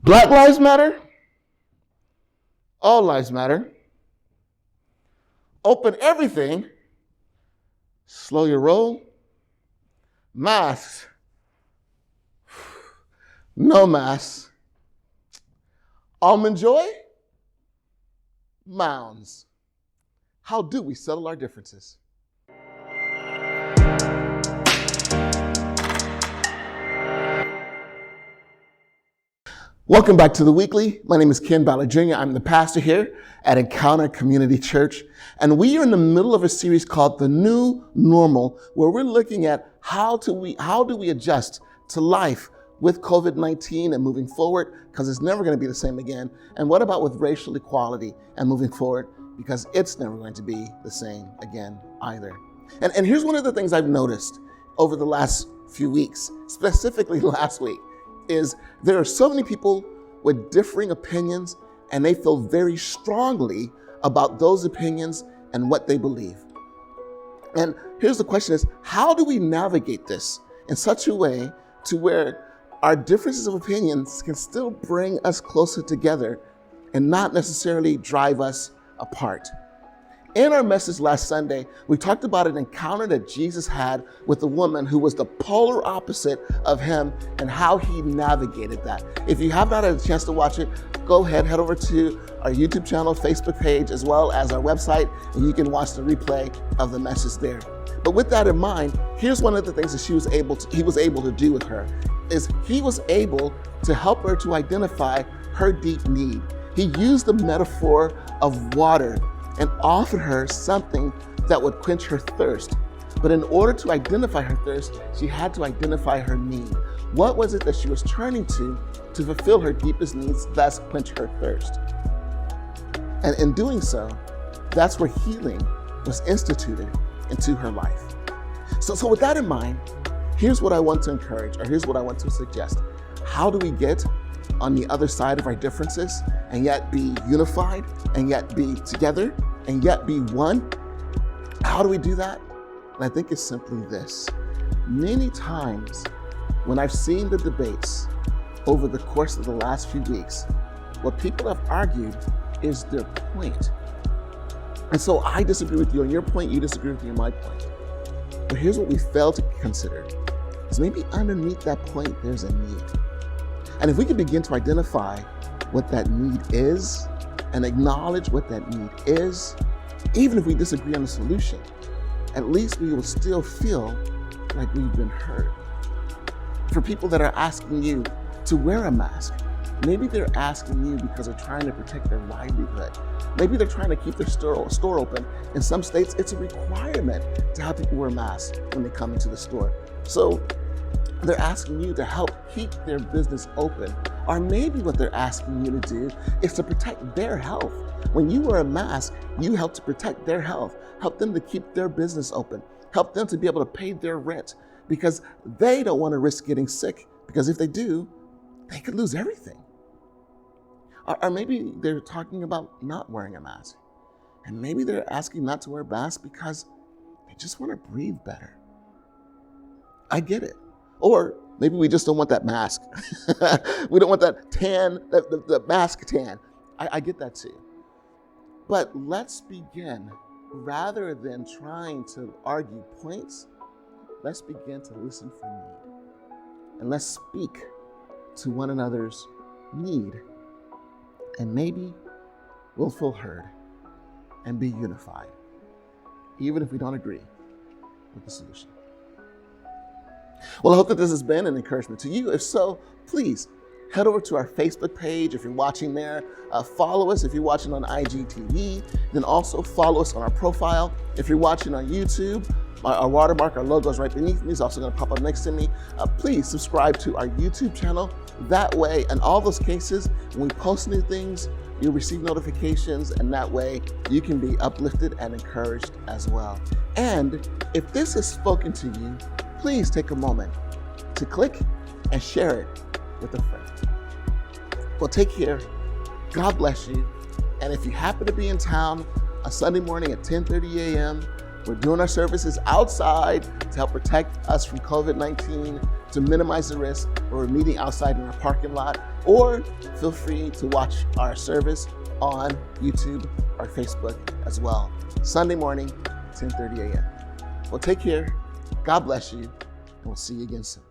Black lives matter. All lives matter. Open everything. Slow your roll. Masks. No masks. Almond joy. Mounds. How do we settle our differences? Welcome back to The Weekly. My name is Ken Ballard Jr. I'm the pastor here at Encounter Community Church. And we are in the middle of a series called The New Normal, where we're looking at how do we adjust to life with COVID-19 and moving forward, because it's never going to be the same again. And what about with racial equality and moving forward, because it's never going to be the same again either. And here's one of the things I've noticed over the last few weeks, specifically last week, is there are so many people with differing opinions, and they feel very strongly about those opinions and what they believe. And here's the question is, how do we navigate this in such a way to where our differences of opinions can still bring us closer together and not necessarily drive us apart? In our message last Sunday, we talked about an encounter that Jesus had with a woman who was the polar opposite of him and how he navigated that. If you have not had a chance to watch it, go ahead, head over to our YouTube channel, Facebook page, as well as our website, and you can watch the replay of the message there. But with that in mind, here's one of the things that he was able to do with her, is he was able to help her to identify her deep need. He used the metaphor of water and offered her something that would quench her thirst. But in order to identify her thirst, she had to identify her need. What was it that she was turning to fulfill her deepest needs, thus quench her thirst? And in doing so, that's where healing was instituted into her life. So with that in mind, here's what I want to encourage, or here's what I want to suggest. How do we get on the other side of our differences and yet be unified and yet be together and yet be one? How do we do that? And I think it's simply this. Many times when I've seen the debates over the course of the last few weeks, what people have argued is their point. And so I disagree with you on your point, you disagree with me on my point. But here's what we fail to consider, is maybe underneath that point, there's a need. And if we can begin to identify what that need is and acknowledge what that need is, even if we disagree on the solution, at least we will still feel like we've been heard. For people that are asking you to wear a mask, maybe they're asking you because they're trying to protect their livelihood. Maybe they're trying to keep their store open. In some states, it's a requirement to have people wear masks when they come into the store. So they're asking you to help keep their business open. Or maybe what they're asking you to do is to protect their health. When you wear a mask, you help to protect their health, help them to keep their business open, help them to be able to pay their rent, because they don't want to risk getting sick, because if they do, they could lose everything. Or maybe they're talking about not wearing a mask. And maybe they're asking not to wear a mask because they just want to breathe better. I get it. Or maybe we just don't want that mask. We don't want that tan, the mask tan. I get that too. But let's begin, rather than trying to argue points, let's begin to listen for need. And let's speak to one another's need. And maybe we'll feel heard and be unified, even if we don't agree with the solution. Well, I hope that this has been an encouragement to you. If so, please head over to our Facebook page if you're watching there. Follow us if you're watching on IGTV. Then also follow us on our profile. If you're watching on YouTube, our watermark, our logo is right beneath me. It's also going to pop up next to me. Please subscribe to our YouTube channel. That way, in all those cases, when we post new things, you'll receive notifications, and that way you can be uplifted and encouraged as well. And if this has spoken to you, please take a moment to click and share it with a friend. Well, take care. God bless you. And if you happen to be in town a Sunday morning at 10:30 a.m., we're doing our services outside to help protect us from COVID-19, to minimize the risk. or we're meeting outside in our parking lot, or feel free to watch our service on YouTube or Facebook as well. Sunday morning, 10:30 a.m. Well, take care. God bless you, and we'll see you again soon.